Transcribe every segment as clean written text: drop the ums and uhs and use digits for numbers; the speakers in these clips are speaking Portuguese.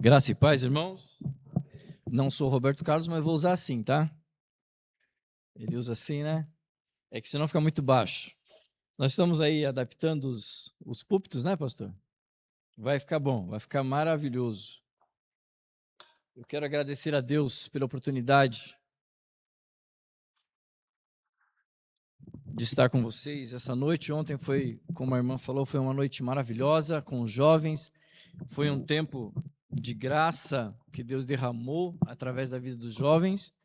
Graça e paz, irmãos. Não sou o Roberto Carlos, mas vou usar assim, tá? Ele usa assim, né? É que senão fica muito baixo. Nós estamos aí adaptando os púlpitos, né, pastor? Vai ficar bom, vai ficar maravilhoso. Eu quero agradecer a Deus pela oportunidade de estar com vocês essa noite. Ontem foi, como a irmã falou, foi uma noite maravilhosa com os jovens. Foi um tempo de graça que Deus derramou através da vida dos jovens.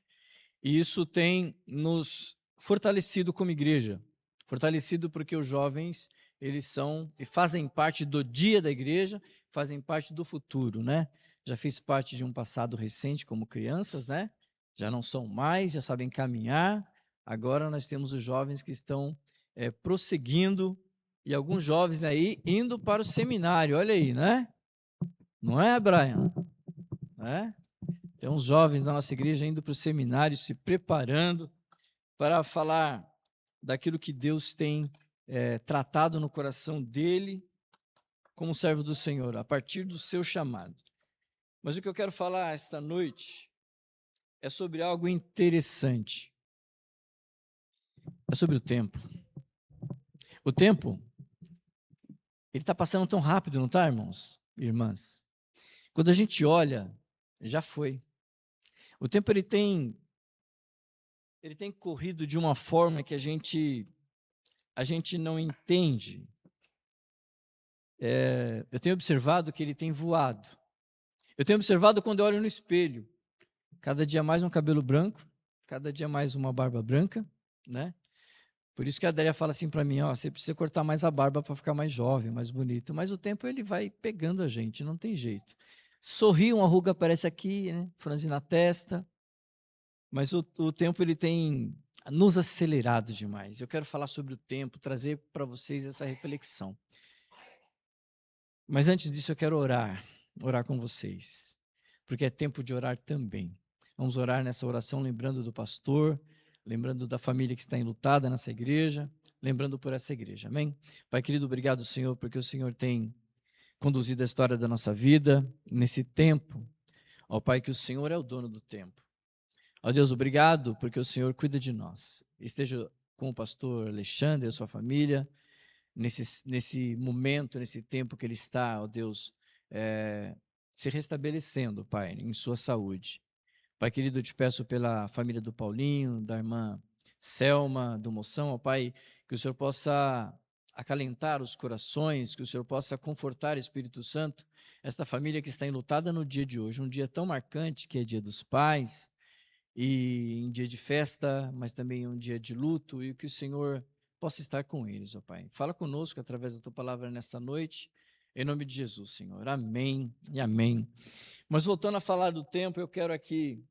E isso tem nos fortalecido como igreja. Fortalecido porque os jovens, eles são e fazem parte do dia da igreja, fazem parte do futuro, né? Já fiz parte de um passado recente como crianças, né? Já não são mais, já sabem caminhar. Agora nós temos os jovens que estão prosseguindo e alguns jovens aí indo para o seminário. Olha aí, né? Não é, Brian? É? Tem uns jovens da nossa igreja indo para o seminário, se preparando para falar daquilo que Deus tem tratado no coração dele como servo do Senhor, a partir do seu chamado. Mas o que eu quero falar esta noite é sobre algo interessante. É sobre o tempo. O tempo, ele está passando tão rápido, não está, irmãos? Irmãs? Quando a gente olha, já foi. O tempo, ele tem corrido de uma forma que a gente não entende. Eu tenho observado que ele tem voado. Eu tenho observado quando eu olho no espelho, cada dia mais um cabelo branco, cada dia mais uma barba branca, né? Por isso que a Adélia fala assim para mim, ó, você precisa cortar mais a barba para ficar mais jovem, mais bonito. Mas o tempo ele vai pegando a gente, não tem jeito. Sorri, uma ruga aparece aqui, né? Franzir na testa. Mas o tempo ele tem nos acelerado demais. Eu quero falar sobre o tempo, trazer para vocês essa reflexão. Mas antes disso eu quero orar com vocês, porque é tempo de orar também. Vamos orar nessa oração lembrando do pastor, lembrando da família que está enlutada nessa igreja, lembrando por essa igreja, amém? Pai querido, obrigado, Senhor, porque o Senhor tem conduzido a história da nossa vida nesse tempo. Ó Pai, que o Senhor é o dono do tempo. Ó Deus, obrigado porque o Senhor cuida de nós. Esteja com o pastor Alexandre e a sua família, nesse momento, nesse tempo que ele está, ó Deus, se restabelecendo, Pai, em sua saúde. Pai querido, eu te peço pela família do Paulinho, da irmã Selma, do Moção, ó Pai, que o Senhor possa acalentar os corações, que o Senhor possa confortar, Espírito Santo, esta família que está enlutada no dia de hoje, um dia tão marcante que é dia dos pais, e em dia de festa, mas também um dia de luto, e que o Senhor possa estar com eles, ó Pai. Fala conosco através da Tua palavra nessa noite, em nome de Jesus, Senhor. Amém e amém. Mas voltando a falar do tempo, eu quero aqui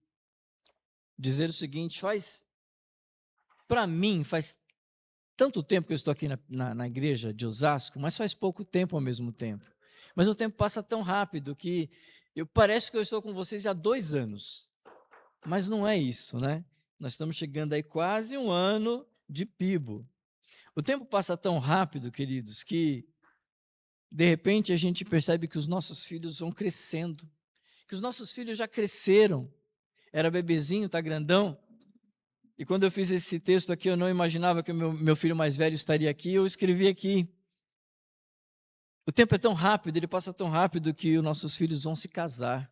dizer o seguinte, para mim, faz tanto tempo que eu estou aqui na igreja de Osasco, mas faz pouco tempo ao mesmo tempo. Mas o tempo passa tão rápido que parece que eu estou com vocês há 2 anos. Mas não é isso, né? Nós estamos chegando aí quase um ano de PIBO. O tempo passa tão rápido, queridos, que de repente a gente percebe que os nossos filhos vão crescendo, que os nossos filhos já cresceram. Era bebezinho, tá grandão. E quando eu fiz esse texto aqui, eu não imaginava que o meu filho mais velho estaria aqui. Eu escrevi aqui. O tempo é tão rápido, ele passa tão rápido que os nossos filhos vão se casar.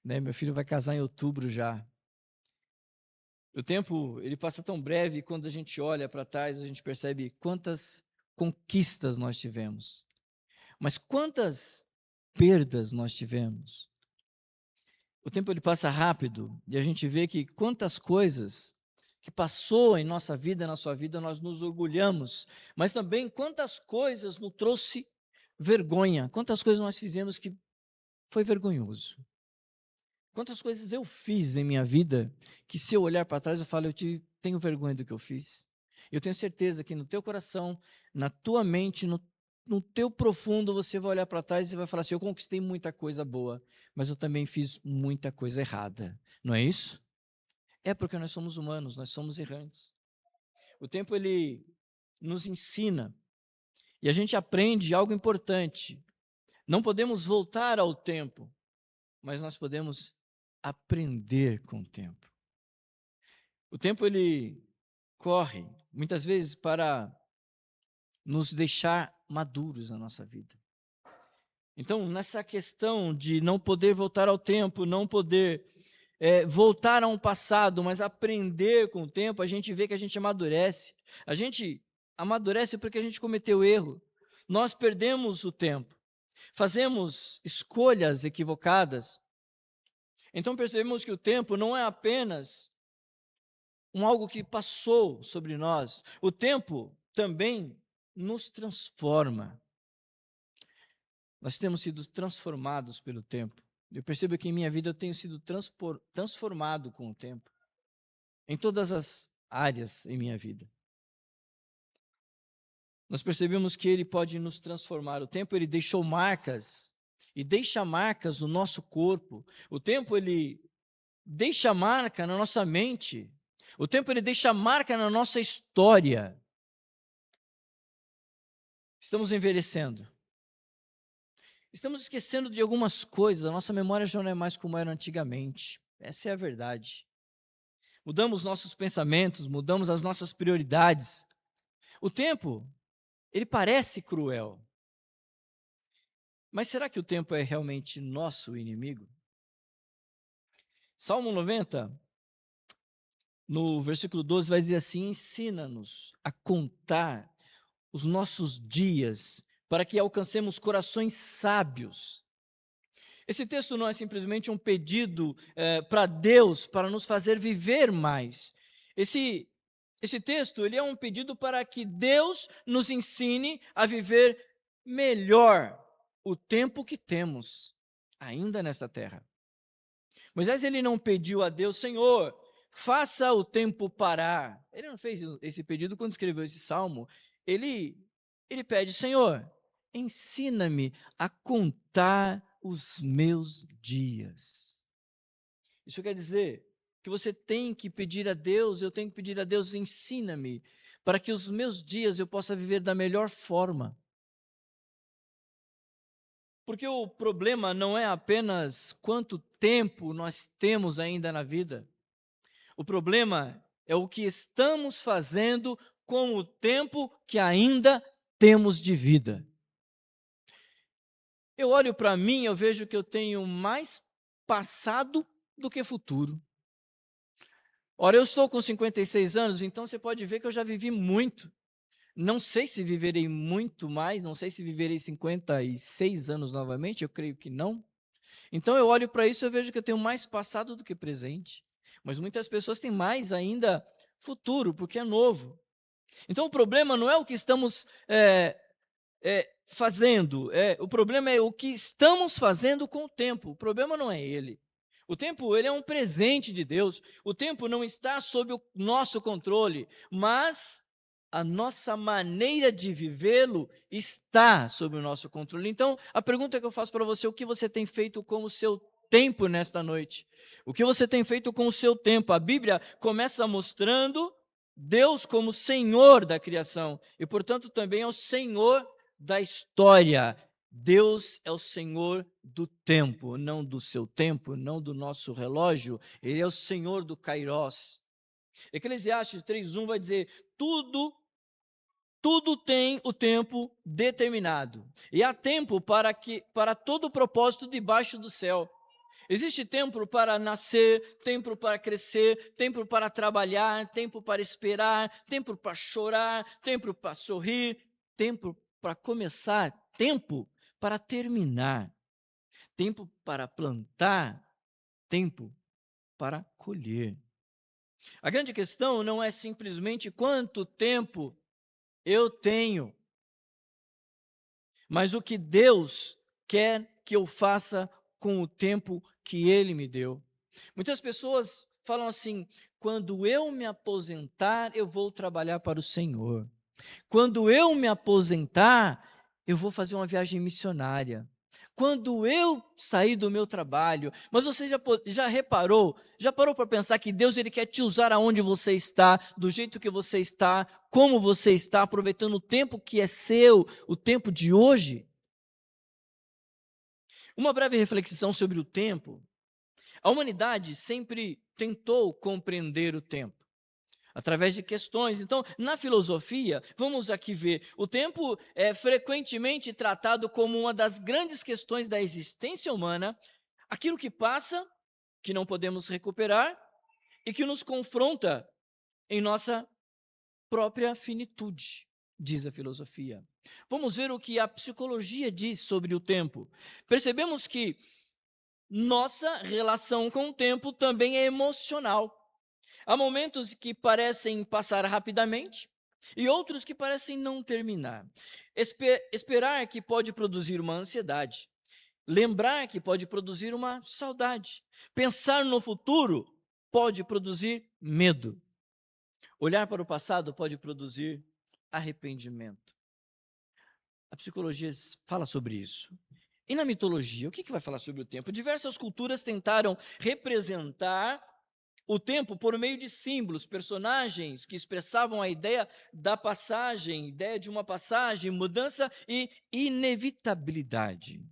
Né? Meu filho vai casar em outubro já. O tempo, ele passa tão breve, e quando a gente olha para trás, a gente percebe quantas conquistas nós tivemos. Mas quantas perdas nós tivemos. O tempo ele passa rápido e a gente vê que quantas coisas que passou em nossa vida, na sua vida, nós nos orgulhamos, mas também quantas coisas nos trouxe vergonha, quantas coisas nós fizemos que foi vergonhoso. Quantas coisas eu fiz em minha vida que, se eu olhar para trás, eu falo, tenho vergonha do que eu fiz. Eu tenho certeza que no teu coração, na tua mente, no teu profundo, você vai olhar para trás e vai falar assim, eu conquistei muita coisa boa, mas eu também fiz muita coisa errada. Não é isso? É porque nós somos humanos, nós somos errantes. O tempo, ele nos ensina e a gente aprende algo importante. Não podemos voltar ao tempo. mas nós podemos aprender com o tempo. O tempo ele corre muitas vezes para nos deixar maduros na nossa vida. Então, nessa questão de não poder voltar ao tempo, não poder voltar a um passado, mas aprender com o tempo, a gente vê que a gente amadurece. A gente amadurece porque a gente cometeu erro. Nós perdemos o tempo, fazemos escolhas equivocadas. Então percebemos que o tempo não é apenas algo que passou sobre nós. O tempo também nos transforma. Nós temos sido transformados pelo tempo. Eu percebo que em minha vida eu tenho sido transformado com o tempo, em todas as áreas em minha vida. Nós percebemos que ele pode nos transformar. O tempo ele deixou marcas, e deixa marcas no nosso corpo. O tempo ele deixa marca na nossa mente. O tempo ele deixa marca na nossa história. Estamos envelhecendo. Estamos esquecendo de algumas coisas, a nossa memória já não é mais como era antigamente. Essa é a verdade. Mudamos nossos pensamentos, mudamos as nossas prioridades. O tempo, ele parece cruel. Mas será que o tempo é realmente nosso inimigo? Salmo 90, no versículo 12, vai dizer assim: ensina-nos a contar os nossos dias, para que alcancemos corações sábios. Esse texto não é simplesmente um pedido para Deus, para nos fazer viver mais. Esse texto ele é um pedido para que Deus nos ensine a viver melhor o tempo que temos ainda nessa terra. Moisés ele não pediu a Deus: Senhor, faça o tempo parar. Ele não fez esse pedido quando escreveu esse salmo. Ele pede: Senhor, ensina-me a contar os meus dias. Isso quer dizer que você tem que pedir a Deus, eu tenho que pedir a Deus: ensina-me, para que os meus dias eu possa viver da melhor forma. Porque o problema não é apenas quanto tempo nós temos ainda na vida. O problema é o que estamos fazendo com o tempo que ainda temos de vida. Eu olho para mim, eu vejo que eu tenho mais passado do que futuro. Ora, eu estou com 56 anos, então você pode ver que eu já vivi muito. Não sei se viverei muito mais, não sei se viverei 56 anos novamente, eu creio que não. Então eu olho para isso e eu vejo que eu tenho mais passado do que presente. Mas muitas pessoas têm mais ainda futuro, porque é novo. Então o problema não é o que estamos fazendo, o problema é o que estamos fazendo com o tempo. O problema não é ele. O tempo ele é um presente de Deus. O tempo não está sob o nosso controle, mas a nossa maneira de vivê-lo está sob o nosso controle. Então, a pergunta que eu faço para você: o que você tem feito com o seu tempo nesta noite? O que você tem feito com o seu tempo? A Bíblia começa mostrando Deus como Senhor da criação e, portanto, também é o Senhor da história. Deus é o Senhor do tempo, não do seu tempo, não do nosso relógio. Ele é o Senhor do Kairos. Eclesiastes 3:1 vai dizer: tudo tem o tempo determinado, e há tempo para todo o propósito debaixo do céu. Existe tempo para nascer, tempo para crescer, tempo para trabalhar, tempo para esperar, tempo para chorar, tempo para sorrir, tempo para começar, tempo para terminar, tempo para plantar, tempo para colher. A grande questão não é simplesmente quanto tempo eu tenho, mas o que Deus quer que eu faça com o tempo que Ele me deu. Muitas pessoas falam assim: quando eu me aposentar, eu vou trabalhar para o Senhor. Quando eu me aposentar, eu vou fazer uma viagem missionária. Quando eu sair do meu trabalho. Mas você já reparou? Já parou para pensar que Deus ele quer te usar aonde você está, do jeito que você está, como você está, aproveitando o tempo que é seu, o tempo de hoje? Uma breve reflexão sobre o tempo. A humanidade sempre tentou compreender o tempo através de questões. Então, na filosofia, vamos aqui ver, o tempo é frequentemente tratado como uma das grandes questões da existência humana, aquilo que passa, que não podemos recuperar e que nos confronta em nossa própria finitude, diz a filosofia. Vamos ver o que a psicologia diz sobre o tempo. Percebemos que nossa relação com o tempo também é emocional. Há momentos que parecem passar rapidamente e outros que parecem não terminar. Esperar que pode produzir uma ansiedade. Lembrar que pode produzir uma saudade. Pensar no futuro pode produzir medo. Olhar para o passado pode produzir arrependimento. A psicologia fala sobre isso. E na mitologia, o que vai falar sobre o tempo? Diversas culturas tentaram representar o tempo por meio de símbolos, personagens que expressavam a ideia da passagem, ideia de uma passagem, mudança e inevitabilidade.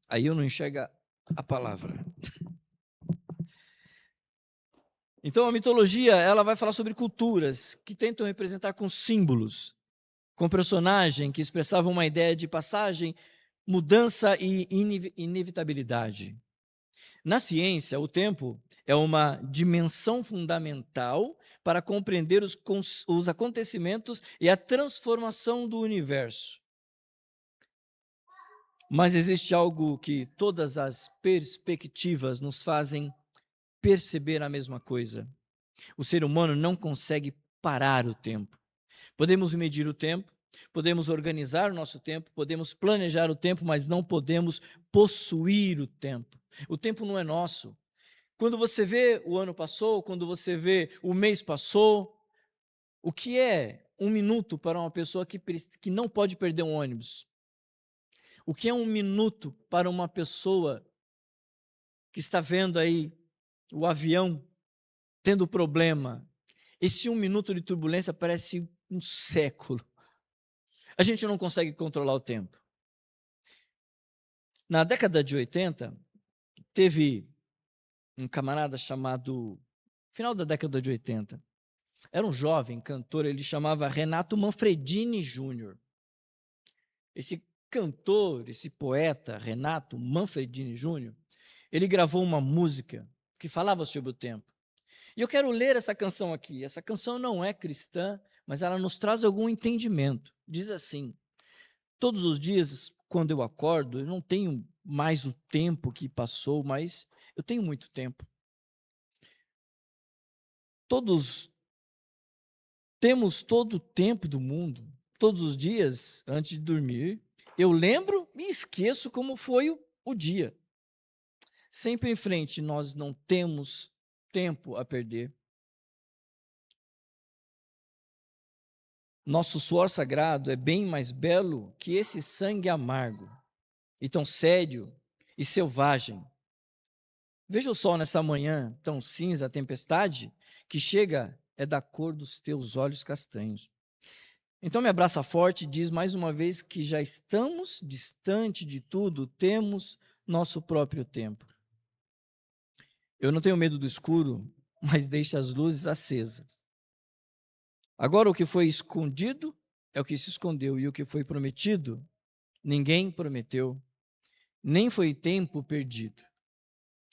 Aí eu não enxergo a palavra. Então a mitologia, ela vai falar sobre culturas que tentam representar com símbolos, com personagem que expressavam uma ideia de passagem, mudança e inevitabilidade. Na ciência, o tempo é uma dimensão fundamental para compreender os acontecimentos e a transformação do universo. Mas existe algo que todas as perspectivas nos fazem perceber a mesma coisa. O ser humano não consegue parar o tempo. Podemos medir o tempo, podemos organizar o nosso tempo, podemos planejar o tempo, mas não podemos possuir o tempo. O tempo não é nosso. Quando você vê o ano passou, quando você vê o mês passou, o que é um minuto para uma pessoa que não pode perder um ônibus? O que é um minuto para uma pessoa que está vendo aí o avião tendo problema? Esse 1 minuto de turbulência parece um século. A gente não consegue controlar o tempo. Na década de 80, teve um camarada chamado, final da década de 80, era um jovem cantor, ele chamava Renato Manfredini Júnior. Esse cantor, esse poeta, Renato Manfredini Júnior, ele gravou uma música que falava sobre o tempo. E eu quero ler essa canção aqui. Essa canção não é cristã, mas ela nos traz algum entendimento. Diz assim: todos os dias, quando eu acordo, eu não tenho mais o tempo que passou, mas eu tenho muito tempo. Todos temos todo o tempo do mundo. Todos os dias, antes de dormir, eu lembro e esqueço como foi o dia. Sempre em frente, nós não temos tempo a perder. Nosso suor sagrado é bem mais belo que esse sangue amargo, e tão sério e selvagem. Veja o sol nessa manhã, tão cinza, a tempestade, que chega é da cor dos teus olhos castanhos. Então me abraça forte e diz mais uma vez que já estamos distante de tudo, temos nosso próprio tempo. Eu não tenho medo do escuro, mas deixa as luzes acesas. Agora o que foi escondido é o que se escondeu, e o que foi prometido, ninguém prometeu, nem foi tempo perdido.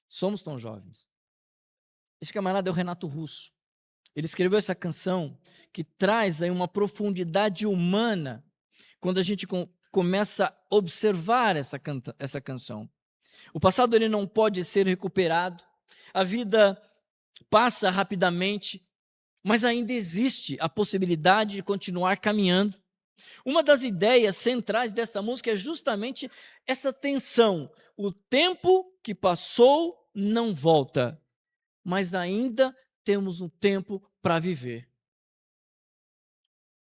Somos tão jovens. Esse camarada é o Renato Russo. Ele escreveu essa canção que traz aí uma profundidade humana quando a gente começa a observar essa canção. O passado ele não pode ser recuperado, a vida passa rapidamente, mas ainda existe a possibilidade de continuar caminhando. Uma das ideias centrais dessa música é justamente essa tensão. O tempo que passou não volta, mas ainda temos um tempo para viver.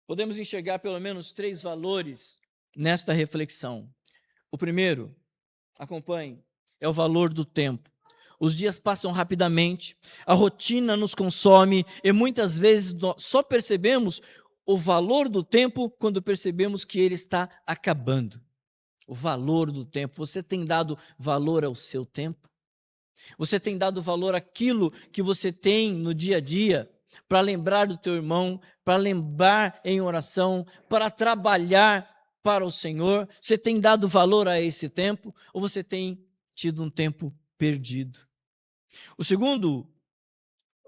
Podemos enxergar pelo menos 3 valores nesta reflexão. O primeiro, acompanhe, é o valor do tempo. Os dias passam rapidamente, a rotina nos consome e muitas vezes nós só percebemos o valor do tempo quando percebemos que ele está acabando. O valor do tempo. Você tem dado valor ao seu tempo? Você tem dado valor àquilo que você tem no dia a dia para lembrar do teu irmão, para lembrar em oração, para trabalhar para o Senhor? Você tem dado valor a esse tempo ou você tem tido um tempo perdido?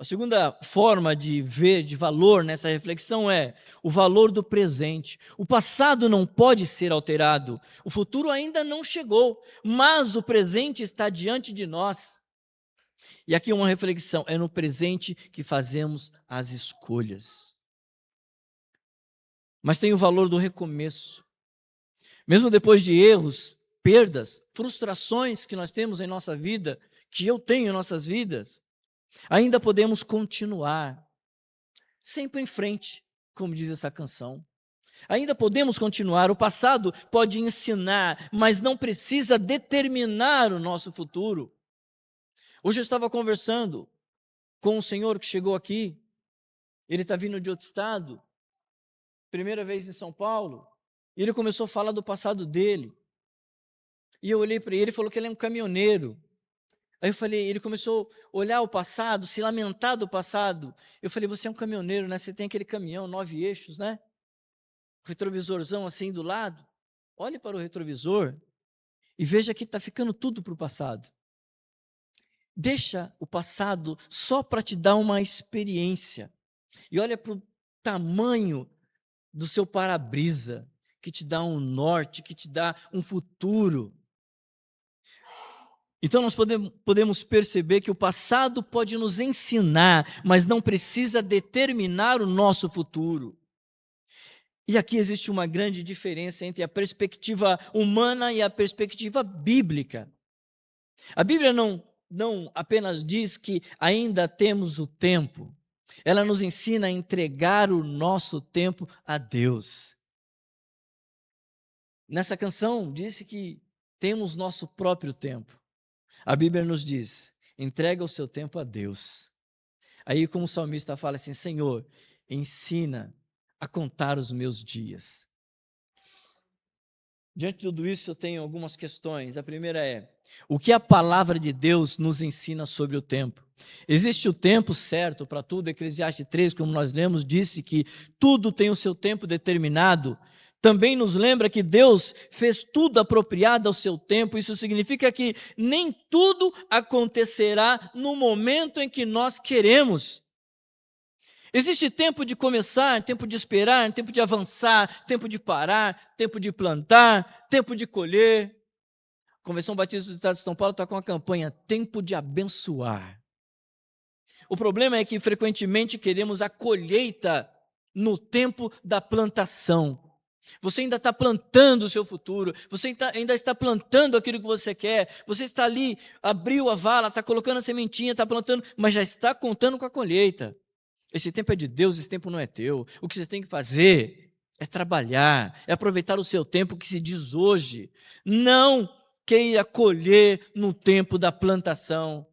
A segunda forma de ver de valor nessa reflexão é o valor do presente. O passado não pode ser alterado, o futuro ainda não chegou, mas o presente está diante de nós. E aqui uma reflexão: é no presente que fazemos as escolhas. Mas tem o valor do recomeço. Mesmo depois de erros, perdas, frustrações que nós temos em nossa vida, que eu tenho em nossas vidas, ainda podemos continuar, sempre em frente, como diz essa canção. Ainda podemos continuar. O passado pode ensinar, mas não precisa determinar o nosso futuro. Hoje eu estava conversando com um senhor que chegou aqui, ele está vindo de outro estado, primeira vez em São Paulo, e ele começou a falar do passado dele. E eu olhei para ele e falou que ele é um caminhoneiro. Aí eu falei, ele começou a olhar o passado, se lamentar do passado. Eu falei, você é um caminhoneiro, né? Você tem aquele caminhão, 9 eixos, né? Retrovisorzão assim do lado. Olhe para o retrovisor e veja que está ficando tudo para o passado. Deixa o passado só para te dar uma experiência. E olha para o tamanho do seu para-brisa, que te dá um norte, que te dá um futuro. Então nós podemos perceber que o passado pode nos ensinar, mas não precisa determinar o nosso futuro. E aqui existe uma grande diferença entre a perspectiva humana e a perspectiva bíblica. A Bíblia não apenas diz que ainda temos o tempo, ela nos ensina a entregar o nosso tempo a Deus. Nessa canção disse que temos nosso próprio tempo. A Bíblia nos diz, entrega o seu tempo a Deus. Aí como o salmista fala assim, Senhor, ensina a contar os meus dias. Diante de tudo isso eu tenho algumas questões. A primeira é, o que a palavra de Deus nos ensina sobre o tempo? Existe o tempo certo para tudo? Eclesiastes 3, como nós lemos, disse que tudo tem o seu tempo determinado. Também nos lembra que Deus fez tudo apropriado ao seu tempo. Isso significa que nem tudo acontecerá no momento em que nós queremos. Existe tempo de começar, tempo de esperar, tempo de avançar, tempo de parar, tempo de plantar, tempo de colher. A Convenção Batista do Estado de São Paulo está com a campanha Tempo de Abençoar. O problema é que frequentemente queremos a colheita no tempo da plantação. Você ainda está plantando o seu futuro, você ainda está plantando aquilo que você quer, você está ali, abriu a vala, está colocando a sementinha, está plantando, mas já está contando com a colheita. Esse tempo é de Deus, esse tempo não é teu. O que você tem que fazer é trabalhar, é aproveitar o seu tempo que se diz hoje. Não queira colher no tempo da plantação.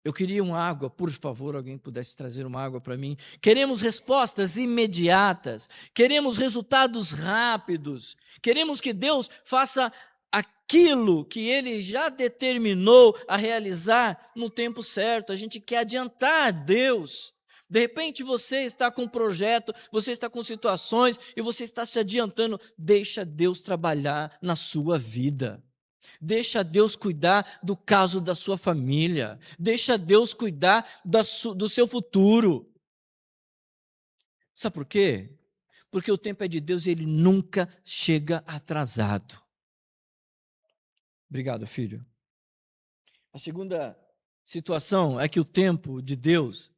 Eu queria uma água, por favor, alguém pudesse trazer uma água para mim. Queremos respostas imediatas, queremos resultados rápidos, queremos que Deus faça aquilo que Ele já determinou a realizar no tempo certo. A gente quer adiantar Deus. De repente você está com um projeto, você está com situações e você está se adiantando. Deixa Deus trabalhar na sua vida. Deixa Deus cuidar do caso da sua família. Deixa Deus cuidar do seu futuro. Sabe por quê? Porque o tempo é de Deus e Ele nunca chega atrasado. Obrigado, filho. A segunda situação é que o tempo de Deus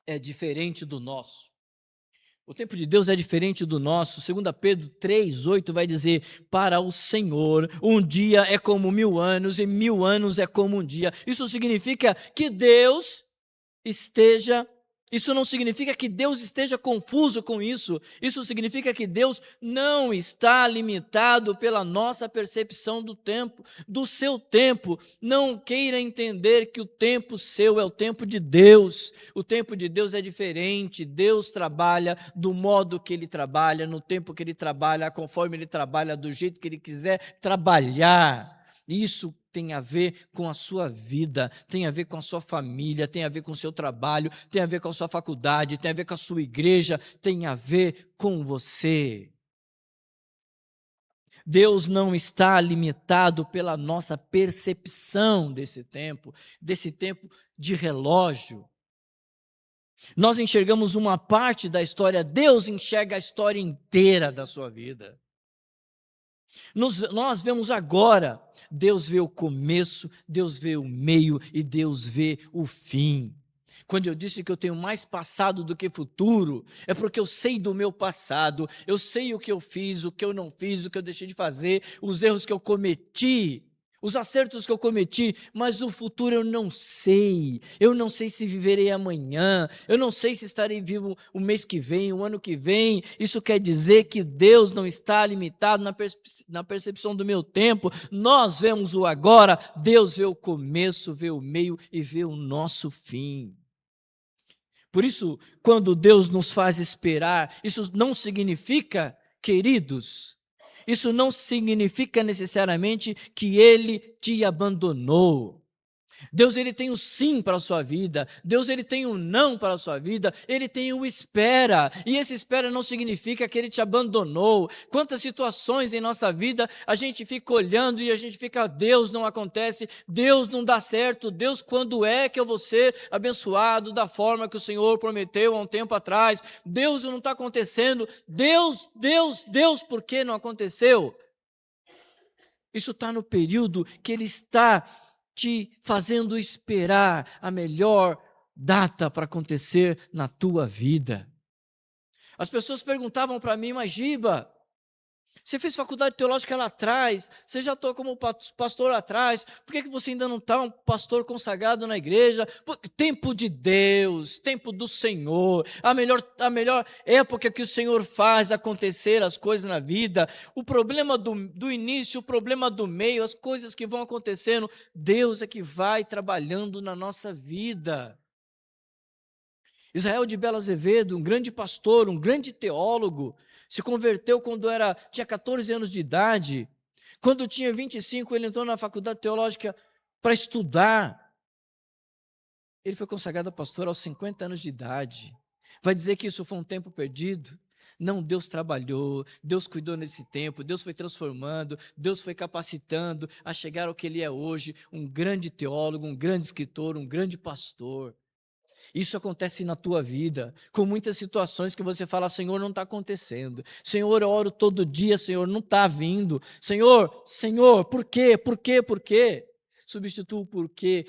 é diferente do nosso. O tempo de Deus é diferente do nosso. 2 Pedro 3:8 vai dizer, para o Senhor, um dia é como 1000 anos e 1000 anos é como um dia. Isso significa que Deus esteja Isso não significa que Deus esteja confuso com isso. Isso significa que Deus não está limitado pela nossa percepção do tempo, do seu tempo. Não queira entender que o tempo seu é o tempo de Deus. O tempo de Deus é diferente. Deus trabalha do modo que Ele trabalha, no tempo que Ele trabalha, conforme Ele trabalha, do jeito que Ele quiser trabalhar. Isso tem a ver com a sua vida, tem a ver com a sua família, tem a ver com o seu trabalho, tem a ver com a sua faculdade, tem a ver com a sua igreja, tem a ver com você. Deus não está limitado pela nossa percepção desse tempo de relógio. Nós enxergamos uma parte da história, Deus enxerga a história inteira da sua vida. Nós vemos agora, Deus vê o começo, Deus vê o meio e Deus vê o fim. Quando eu disse que eu tenho mais passado do que futuro, é porque eu sei do meu passado, eu sei o que eu fiz, o que eu não fiz, o que eu deixei de fazer, os erros que eu cometi, os acertos que eu cometi, mas o futuro eu não sei. Eu não sei se viverei amanhã, eu não sei se estarei vivo o mês que vem, o ano que vem. Isso quer dizer que Deus não está limitado na percepção do meu tempo. Nós vemos o agora, Deus vê o começo, vê o meio e vê o nosso fim. Por isso, quando Deus nos faz esperar, isso não significa, queridos, isso não significa necessariamente que Ele te abandonou. Deus, ele tem o sim para a sua vida, Deus, ele tem o não para a sua vida, ele tem o espera, e esse espera não significa que ele te abandonou. Quantas situações em nossa vida a gente fica olhando e a gente fica, Deus, não acontece, Deus não dá certo, Deus, quando é que eu vou ser abençoado da forma que o Senhor prometeu há um tempo atrás? Deus, não está acontecendo, Deus, por que não aconteceu? Isso está no período que ele está te fazendo esperar a melhor data para acontecer na tua vida. As pessoas perguntavam para mim, mas Giba, você fez faculdade teológica lá atrás, você já atuou como pastor lá atrás, por que você ainda não está um pastor consagrado na igreja? Tempo de Deus, tempo do Senhor, a melhor época que o Senhor faz acontecer as coisas na vida, o problema do início, o problema do meio, as coisas que vão acontecendo, Deus é que vai trabalhando na nossa vida. Israel de Belo Azevedo, um grande pastor, um grande teólogo, se converteu quando tinha 14 anos de idade. Quando tinha 25, ele entrou na faculdade teológica para estudar. Ele foi consagrado a pastor aos 50 anos de idade. Vai dizer que isso foi um tempo perdido? Não, Deus trabalhou, Deus cuidou nesse tempo, Deus foi transformando, Deus foi capacitando a chegar ao que ele é hoje, um grande teólogo, um grande escritor, um grande pastor. Isso acontece na tua vida, com muitas situações que você fala, Senhor, não está acontecendo. Senhor, eu oro todo dia, Senhor, não está vindo. Senhor, por quê? Por quê? Por quê? Substitua o porquê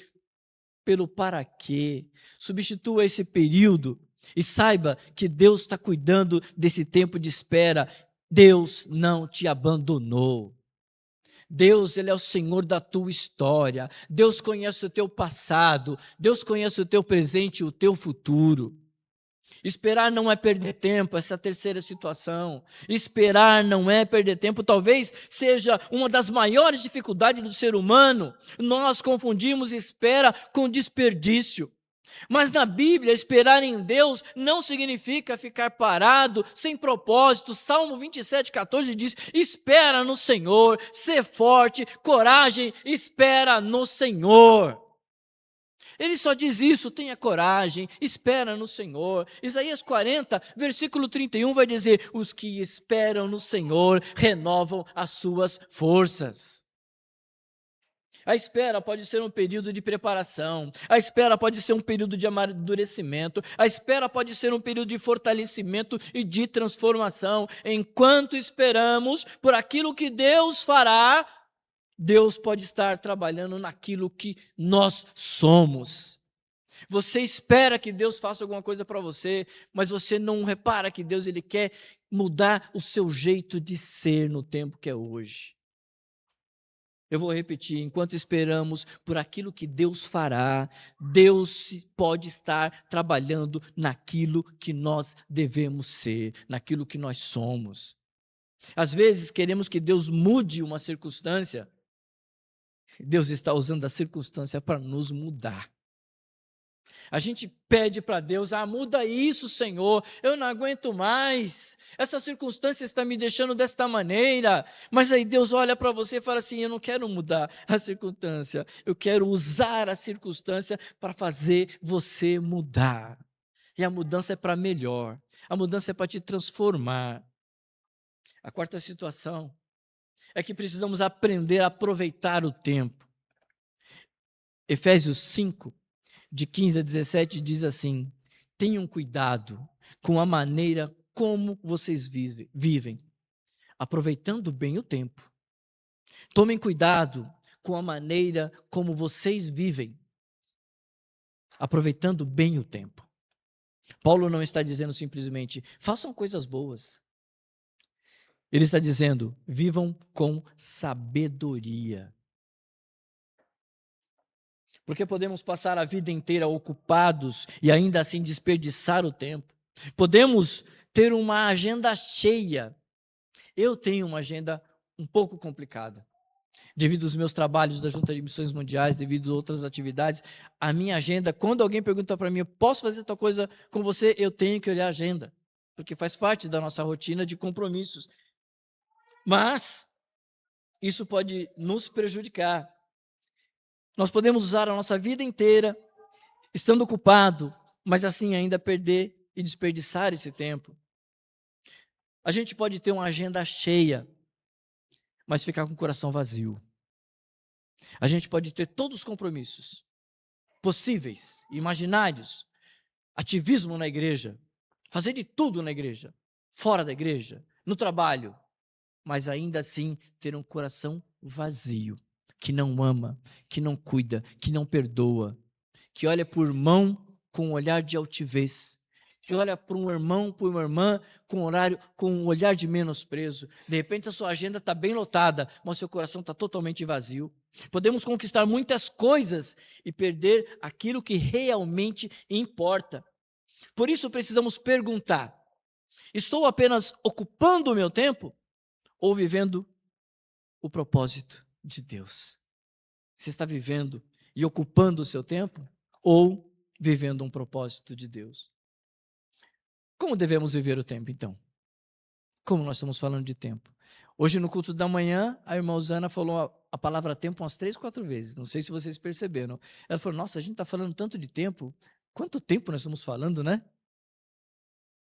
pelo para quê. Substitua esse período e saiba que Deus está cuidando desse tempo de espera. Deus não te abandonou. Deus, ele é o Senhor da tua história. Deus conhece o teu passado. Deus conhece o teu presente e o teu futuro. Esperar não é perder tempo, essa é a terceira situação. Esperar não é perder tempo, talvez seja uma das maiores dificuldades do ser humano. Nós confundimos espera com desperdício. Mas na Bíblia, esperar em Deus não significa ficar parado, sem propósito. Salmo 27,14 diz, espera no Senhor, sê forte, coragem, espera no Senhor. Ele só diz isso, tenha coragem, espera no Senhor. Isaías 40, versículo 31 vai dizer, os que esperam no Senhor renovam as suas forças. A espera pode ser um período de preparação, a espera pode ser um período de amadurecimento, a espera pode ser um período de fortalecimento e de transformação. Enquanto esperamos por aquilo que Deus fará, Deus pode estar trabalhando naquilo que nós somos. Você espera que Deus faça alguma coisa para você, mas você não repara que Deus ele quer mudar o seu jeito de ser no tempo que é hoje. Eu vou repetir, enquanto esperamos por aquilo que Deus fará, Deus pode estar trabalhando naquilo que nós devemos ser, naquilo que nós somos. Às vezes queremos que Deus mude uma circunstância, Deus está usando a circunstância para nos mudar. A gente pede para Deus, muda isso, Senhor, eu não aguento mais, essa circunstância está me deixando desta maneira, mas aí Deus olha para você e fala assim, eu não quero mudar a circunstância, eu quero usar a circunstância para fazer você mudar, e a mudança é para melhor, a mudança é para te transformar. A quarta situação é que precisamos aprender a aproveitar o tempo. Efésios 5, de 15 a 17, diz assim: tenham cuidado com a maneira como vocês vivem, aproveitando bem o tempo. Tomem cuidado com a maneira como vocês vivem, aproveitando bem o tempo. Paulo não está dizendo simplesmente, façam coisas boas. Ele está dizendo, vivam com sabedoria. Porque podemos passar a vida inteira ocupados e ainda assim desperdiçar o tempo. Podemos ter uma agenda cheia. Eu tenho uma agenda um pouco complicada. Devido aos meus trabalhos da Junta de Missões Mundiais, devido a outras atividades, a minha agenda, quando alguém pergunta para mim, eu posso fazer tal coisa com você? Eu tenho que olhar a agenda, porque faz parte da nossa rotina de compromissos. Mas isso pode nos prejudicar. Nós podemos usar a nossa vida inteira estando ocupado, mas assim ainda perder e desperdiçar esse tempo. A gente pode ter uma agenda cheia, mas ficar com o coração vazio. A gente pode ter todos os compromissos possíveis, imaginários, ativismo na igreja, fazer de tudo na igreja, fora da igreja, no trabalho, mas ainda assim ter um coração vazio, que não ama, que não cuida, que não perdoa, que olha para o irmão com um olhar de altivez, que olha para um irmão, para uma irmã com um olhar de menosprezo. De repente a sua agenda está bem lotada, mas o seu coração está totalmente vazio. Podemos conquistar muitas coisas e perder aquilo que realmente importa. Por isso precisamos perguntar, estou apenas ocupando o meu tempo ou vivendo o propósito de Deus? Você está vivendo e ocupando o seu tempo ou vivendo um propósito de Deus? Como devemos viver o tempo, então? Como nós estamos falando de tempo? Hoje, no culto da manhã, a irmã Osana falou a palavra tempo umas 3, 4 vezes. Não sei se vocês perceberam. Ela falou, nossa, a gente está falando tanto de tempo. Quanto tempo nós estamos falando, né?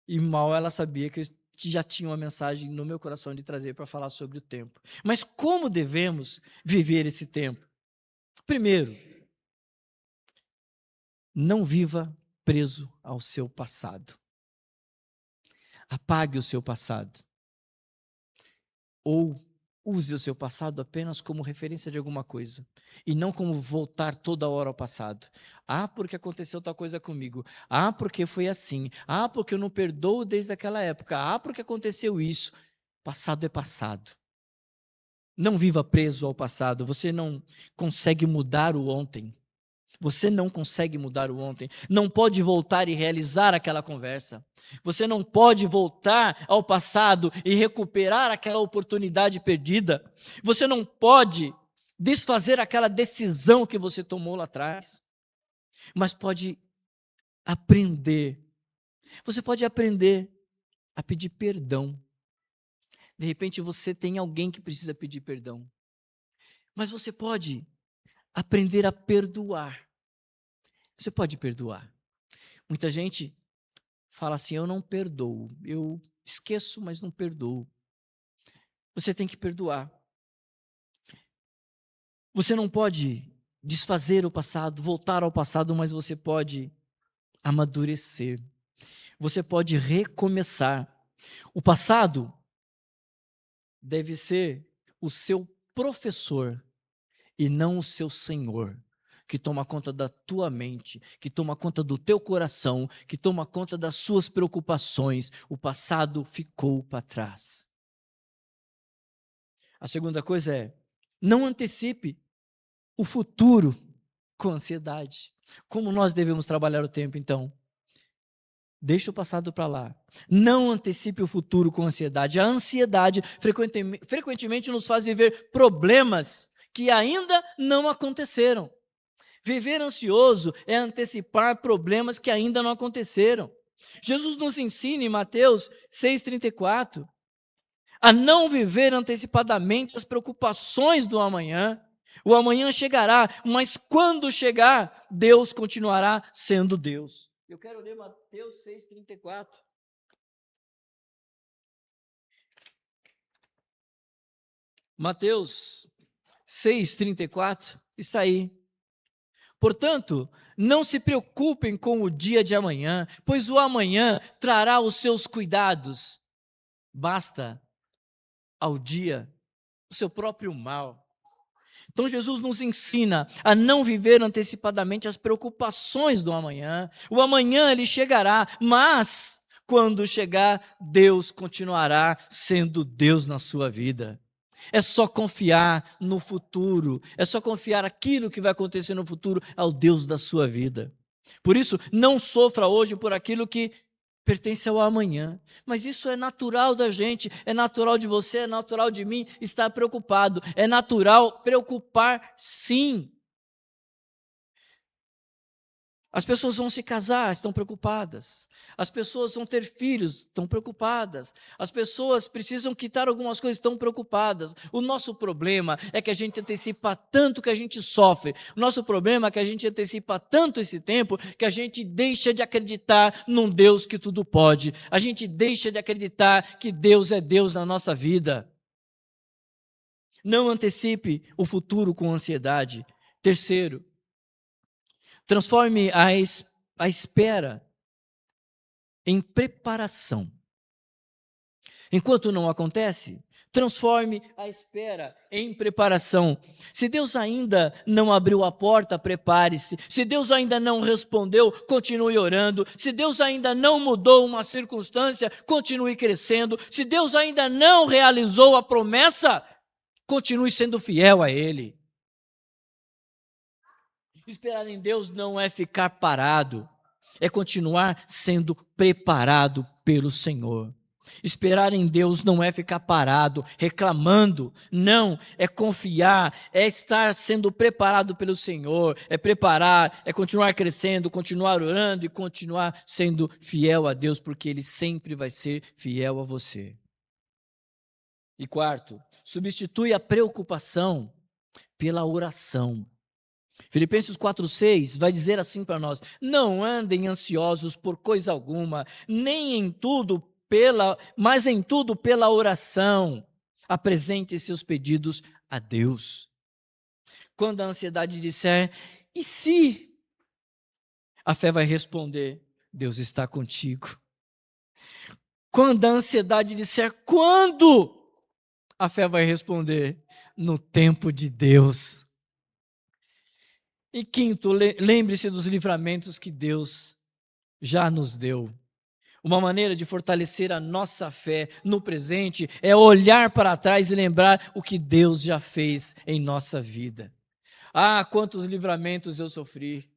E mal ela sabia que eu já tinha uma mensagem no meu coração de trazer para falar sobre o tempo. Mas como devemos viver esse tempo? Primeiro, não viva preso ao seu passado. Apague o seu passado. Ou use o seu passado apenas como referência de alguma coisa. E não como voltar toda hora ao passado. Porque aconteceu tal coisa comigo. Porque foi assim. Porque eu não perdoo desde aquela época. Porque aconteceu isso. Passado é passado. Não viva preso ao passado. Você não consegue mudar o ontem. Você não consegue mudar o ontem, não pode voltar e realizar aquela conversa. Você não pode voltar ao passado e recuperar aquela oportunidade perdida. Você não pode desfazer aquela decisão que você tomou lá atrás. Mas pode aprender. Você pode aprender a pedir perdão. De repente você tem alguém que precisa pedir perdão. Mas você pode aprender a perdoar. Você pode perdoar. Muita gente fala assim, eu não perdoo. Eu esqueço, mas não perdoo. Você tem que perdoar. Você não pode desfazer o passado, voltar ao passado, mas você pode amadurecer. Você pode recomeçar. O passado deve ser o seu professor e não o seu senhor, que toma conta da tua mente, que toma conta do teu coração, que toma conta das suas preocupações. O passado ficou para trás. A segunda coisa é, Não antecipe o futuro com ansiedade. Como nós devemos trabalhar o tempo, então? Deixa o passado para lá. Não antecipe o futuro com ansiedade. A ansiedade frequentemente nos faz viver problemas que ainda não aconteceram. Viver ansioso é antecipar problemas que ainda não aconteceram. Jesus nos ensina em Mateus 6,34 a não viver antecipadamente as preocupações do amanhã. O amanhã chegará, mas quando chegar, Deus continuará sendo Deus. Eu quero ler Mateus 6,34. Mateus 6,34 está aí. Portanto, não se preocupem com o dia de amanhã, pois o amanhã trará os seus cuidados. Basta ao dia o seu próprio mal. Então Jesus nos ensina a não viver antecipadamente as preocupações do amanhã. O amanhã ele chegará, mas quando chegar, Deus continuará sendo Deus na sua vida. É só confiar no futuro, é só confiar aquilo que vai acontecer no futuro ao Deus da sua vida. Por isso, não sofra hoje por aquilo que pertence ao amanhã. Mas isso é natural da gente, é natural de você, é natural de mim estar preocupado. É natural preocupar, sim. As pessoas vão se casar, estão preocupadas. As pessoas vão ter filhos, estão preocupadas. As pessoas precisam quitar algumas coisas, estão preocupadas. O nosso problema é que a gente antecipa tanto que a gente sofre. O nosso problema é que a gente antecipa tanto esse tempo que a gente deixa de acreditar num Deus que tudo pode. A gente deixa de acreditar que Deus é Deus na nossa vida. Não antecipe o futuro com ansiedade. Terceiro, transforme a espera em preparação. Enquanto não acontece, transforme a espera em preparação. Se Deus ainda não abriu a porta, prepare-se. Se Deus ainda não respondeu, continue orando. Se Deus ainda não mudou uma circunstância, continue crescendo. Se Deus ainda não realizou a promessa, continue sendo fiel a Ele. Esperar em Deus não é ficar parado, é continuar sendo preparado pelo Senhor. Esperar em Deus não é ficar parado, reclamando, não, é confiar, é estar sendo preparado pelo Senhor, é preparar, é continuar crescendo, continuar orando e continuar sendo fiel a Deus, porque Ele sempre vai ser fiel a você. E quarto, substitui a preocupação pela oração. Filipenses 4,6 vai dizer assim para nós: não andem ansiosos por coisa alguma, mas em tudo pela oração, apresente seus pedidos a Deus. Quando a ansiedade disser, e se? A fé vai responder, Deus está contigo. Quando a ansiedade disser, quando? A fé vai responder, no tempo de Deus. E quinto, lembre-se dos livramentos que Deus já nos deu. Uma maneira de fortalecer a nossa fé no presente é olhar para trás e lembrar o que Deus já fez em nossa vida. Ah, quantos livramentos eu sofri!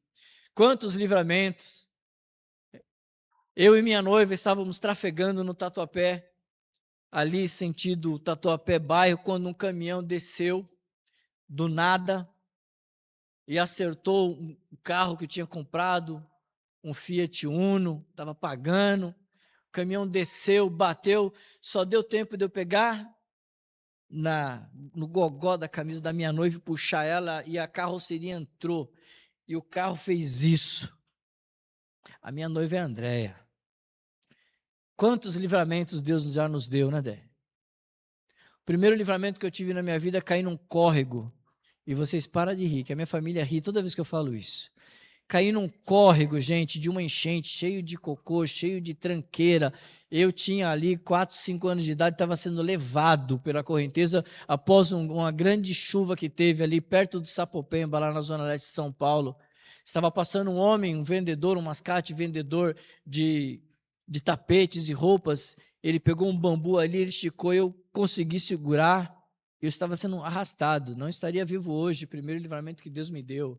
Quantos livramentos! Eu e minha noiva estávamos trafegando no Tatuapé, ali sentido Tatuapé bairro, quando um caminhão desceu do nada e acertou um carro que eu tinha comprado, um Fiat Uno, estava pagando, o caminhão desceu, bateu, só deu tempo de eu pegar no gogó da camisa da minha noiva e puxar ela, e a carroceria entrou, e o carro fez isso. A minha noiva é a Andréia. Quantos livramentos Deus já nos deu, né, Dé? O primeiro livramento que eu tive na minha vida é cair num córrego. E vocês param de rir, que a minha família ri toda vez que eu falo isso. Caí num córrego, gente, de uma enchente, cheio de cocô, cheio de tranqueira. Eu tinha ali 4, 5 anos de idade, estava sendo levado pela correnteza após uma grande chuva que teve ali perto do Sapopemba, lá na zona leste de São Paulo. Estava passando um homem, um vendedor, um mascate, vendedor de tapetes e roupas. Ele pegou um bambu ali, ele esticou, eu consegui segurar. eu estava sendo arrastado, não estaria vivo hoje, primeiro livramento que Deus me deu,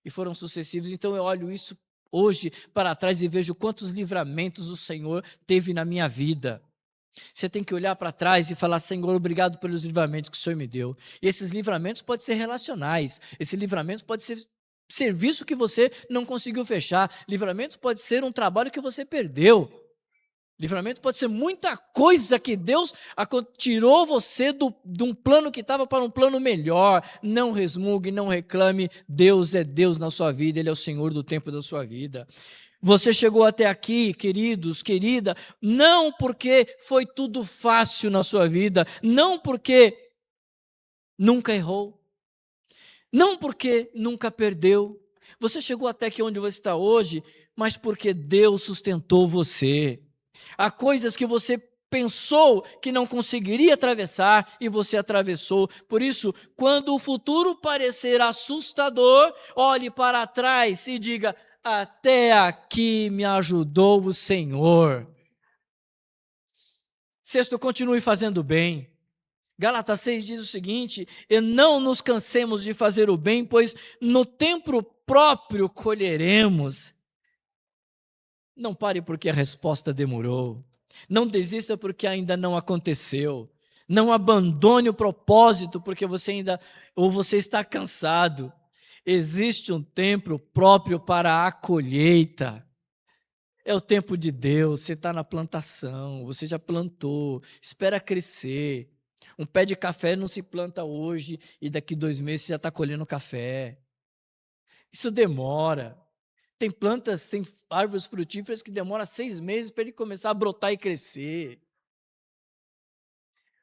e foram sucessivos. Então eu olho isso hoje para trás e vejo quantos livramentos o Senhor teve na minha vida. Você tem que olhar para trás e falar: Senhor, obrigado pelos livramentos que o Senhor me deu. E esses livramentos podem ser relacionais, esse livramento pode ser serviço que você não conseguiu fechar, livramento pode ser um trabalho que você perdeu. Livramento pode ser muita coisa que Deus tirou você de um plano que estava para um plano melhor. Não resmungue, não reclame. Deus é Deus na sua vida, Ele é o Senhor do tempo da sua vida. Você chegou até aqui, queridos, querida, não porque foi tudo fácil na sua vida, não porque nunca errou, não porque nunca perdeu. Você chegou até aqui onde você está hoje, mas porque Deus sustentou você. Há coisas que você pensou que não conseguiria atravessar e você atravessou. Por isso, quando o futuro parecer assustador, olhe para trás e diga: até aqui me ajudou o Senhor. Sexto, continue fazendo bem. Gálatas 6 diz o seguinte: e não nos cansemos de fazer o bem, pois no tempo próprio colheremos. Não pare porque a resposta demorou. Não desista porque ainda não aconteceu. Não abandone o propósito porque você ainda ou você está cansado. Existe um tempo próprio para a colheita. É o tempo de Deus. Você está na plantação, você já plantou, espera crescer. Um pé de café não se planta hoje e daqui 2 meses você já está colhendo café. Isso demora. Tem plantas, tem árvores frutíferas que demoram 6 meses para ele começar a brotar e crescer.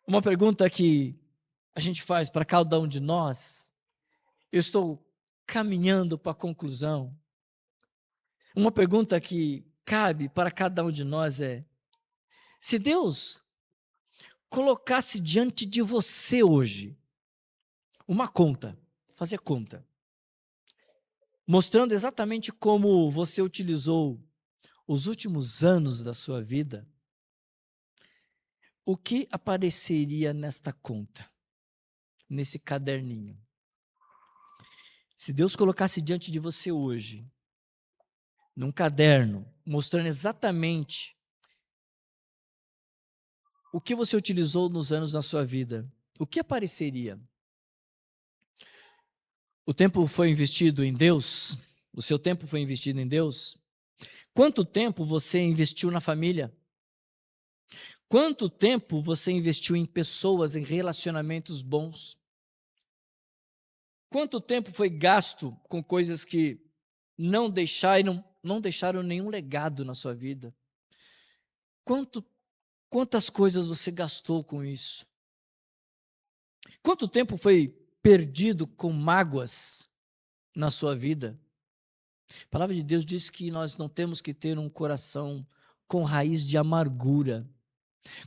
Uma pergunta que a gente faz para cada um de nós, eu estou caminhando para a conclusão. Uma pergunta que cabe para cada um de nós é: se Deus colocasse diante de você hoje uma conta, fazer conta, mostrando exatamente como você utilizou os últimos anos da sua vida, o que apareceria nesta conta, nesse caderninho? Se Deus colocasse diante de você hoje, num caderno, mostrando exatamente o que você utilizou nos anos da sua vida, o que apareceria? O tempo foi investido em Deus? O seu tempo foi investido em Deus? Quanto tempo você investiu na família? Quanto tempo você investiu em pessoas, em relacionamentos bons? Quanto tempo foi gasto com coisas que não deixaram nenhum legado na sua vida? Quantas coisas você gastou com isso? Quanto tempo foi perdido com mágoas na sua vida? A palavra de Deus diz que nós não temos que ter um coração com raiz de amargura.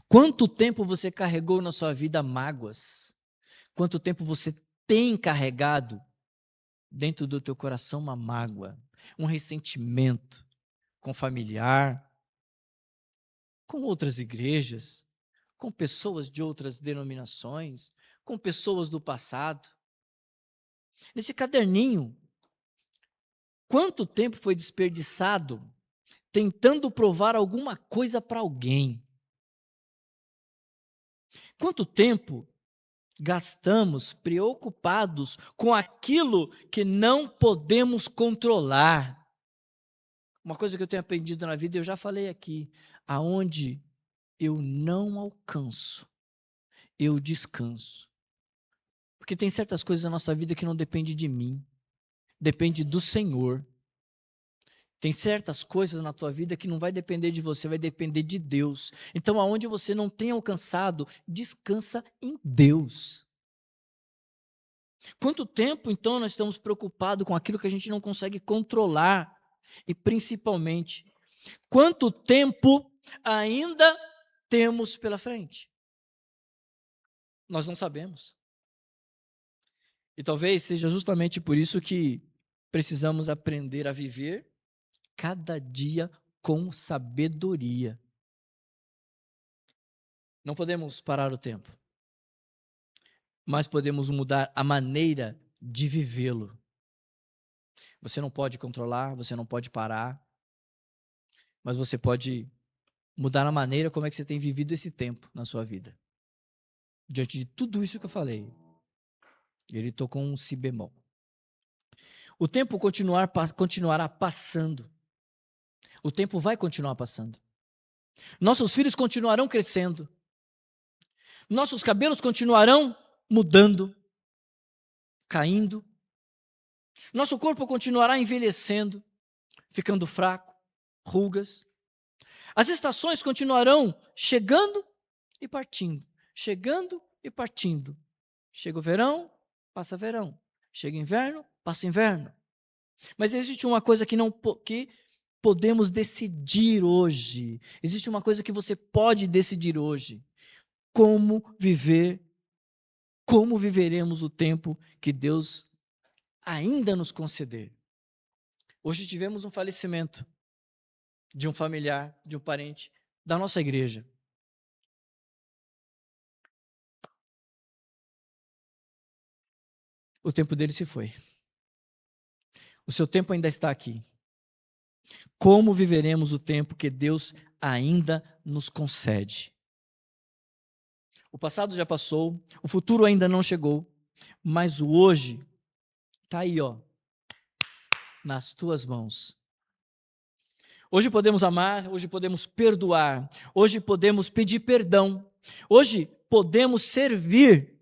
Quanto tempo você carregou na sua vida mágoas? Quanto tempo você tem carregado dentro do teu coração uma mágoa, um ressentimento com familiar, com outras igrejas, com pessoas de outras denominações, com pessoas do passado? Nesse caderninho, quanto tempo foi desperdiçado tentando provar alguma coisa para alguém? Quanto tempo gastamos preocupados com aquilo que não podemos controlar? Uma coisa que eu tenho aprendido na vida, eu já falei aqui: aonde eu não alcanço, eu descanso. Porque tem certas coisas na nossa vida que não depende de mim, depende do Senhor. Tem certas coisas na tua vida que não vai depender de você, vai depender de Deus. Então, aonde você não tem alcançado, descansa em Deus. Quanto tempo, então, nós estamos preocupados com aquilo que a gente não consegue controlar? E, principalmente, quanto tempo ainda temos pela frente? Nós não sabemos. E talvez seja justamente por isso que precisamos aprender a viver cada dia com sabedoria. Não podemos parar o tempo. mas podemos mudar a maneira de vivê-lo. Você não pode controlar, você não pode parar, mas você pode mudar a maneira como é que você tem vivido esse tempo na sua vida. Diante de tudo isso que eu falei, ele tocou um si bemol. O tempo continuará passando. O tempo vai continuar passando. Nossos filhos continuarão crescendo. Nossos cabelos continuarão mudando, caindo. Nosso corpo continuará envelhecendo, ficando fraco, rugas. As estações continuarão chegando e partindo, chegando e partindo. Chega o verão, passa verão. Chega inverno, passa inverno. Mas existe uma coisa que podemos decidir hoje. Existe uma coisa que você pode decidir hoje. Como viveremos o tempo que Deus ainda nos conceder. Hoje tivemos um falecimento de um familiar, de um parente da nossa igreja. O tempo dele se foi. O seu tempo ainda está aqui. Como viveremos o tempo que Deus ainda nos concede? O passado já passou, o futuro ainda não chegou, mas o hoje está aí, ó, nas tuas mãos. Hoje podemos amar, hoje podemos perdoar, hoje podemos pedir perdão, hoje podemos servir,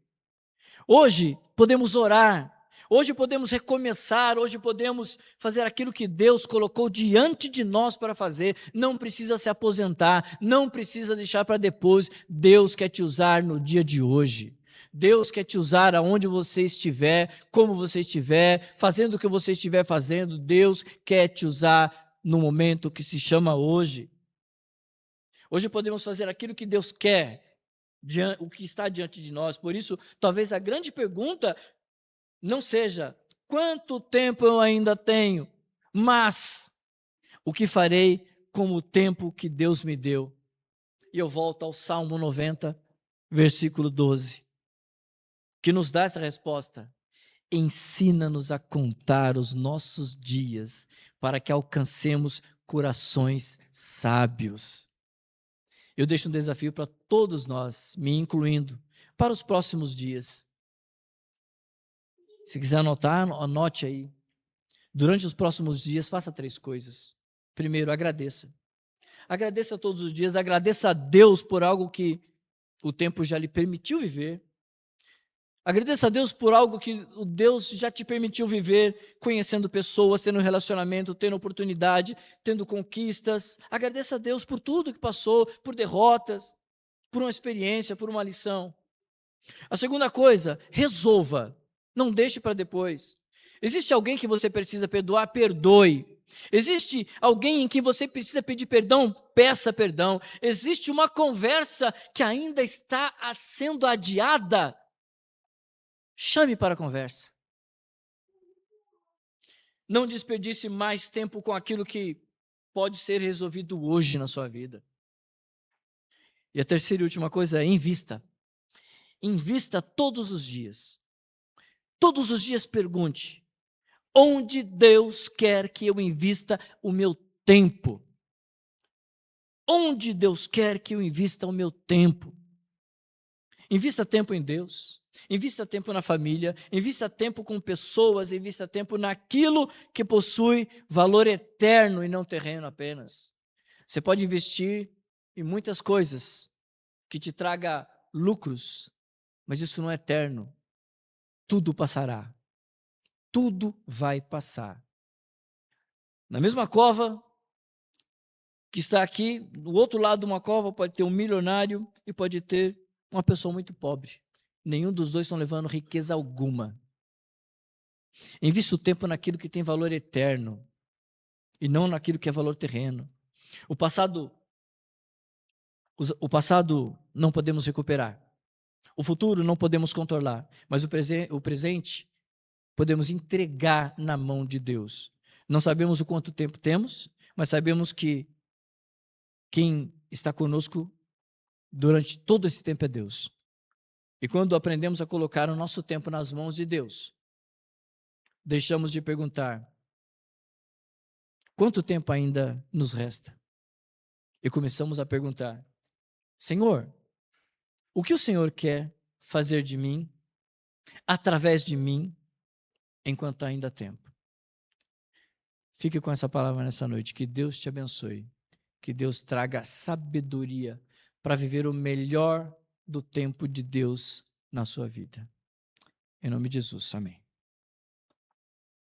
hoje podemos orar, hoje podemos recomeçar, hoje podemos fazer aquilo que Deus colocou diante de nós para fazer. Não precisa se aposentar, não precisa deixar para depois. Deus quer te usar no dia de hoje. Deus quer te usar aonde você estiver, como você estiver, fazendo o que você estiver fazendo. Deus quer te usar no momento que se chama hoje. Hoje podemos fazer aquilo que Deus quer, o que está diante de nós. Por isso, talvez a grande pergunta não seja quanto tempo eu ainda tenho, mas o que farei com o tempo que Deus me deu. E eu volto ao Salmo 90, versículo 12, que nos dá essa resposta. Ensina-nos a contar os nossos dias, para que alcancemos corações sábios. Eu deixo um desafio para todos nós, me incluindo, para os próximos dias. Se quiser anotar, anote aí. Durante os próximos dias, faça 3 coisas. Primeiro, agradeça. Agradeça todos os dias, agradeça a Deus por algo que o tempo já lhe permitiu viver. Agradeça a Deus por algo que o Deus já te permitiu viver, conhecendo pessoas, tendo relacionamento, tendo oportunidade, tendo conquistas. Agradeça a Deus por tudo que passou, por derrotas, por uma experiência, por uma lição. A segunda coisa, resolva. Não deixe para depois. Existe alguém que você precisa perdoar? Perdoe. Existe alguém em que você precisa pedir perdão? Peça perdão. Existe uma conversa que ainda está sendo adiada? Chame para a conversa. Não desperdice mais tempo com aquilo que pode ser resolvido hoje na sua vida. E a terceira e última coisa é invista. Invista todos os dias. Todos os dias pergunte: onde Deus quer que eu invista o meu tempo? Onde Deus quer que eu invista o meu tempo? Invista tempo em Deus, invista tempo na família, invista tempo com pessoas, invista tempo naquilo que possui valor eterno e não terreno apenas. Você pode investir em muitas coisas que te traga lucros, mas isso não é eterno. Tudo passará. Tudo vai passar. Na mesma cova que está aqui, do outro lado de uma cova pode ter um milionário e pode ter uma pessoa muito pobre. Nenhum dos dois estão levando riqueza alguma. Invista o tempo naquilo que tem valor eterno e não naquilo que é valor terreno. O passado não podemos recuperar. O futuro não podemos controlar, mas o presente podemos entregar na mão de Deus. Não sabemos o quanto tempo temos, mas sabemos que quem está conosco durante todo esse tempo é Deus. E quando aprendemos a colocar o nosso tempo nas mãos de Deus, deixamos de perguntar quanto tempo ainda nos resta. E começamos a perguntar: Senhor, o que o Senhor quer fazer de mim, através de mim, enquanto ainda há tempo? Fique com essa palavra nessa noite. Que Deus te abençoe. Que Deus traga sabedoria para viver o melhor do tempo de Deus na sua vida. Em nome de Jesus, amém.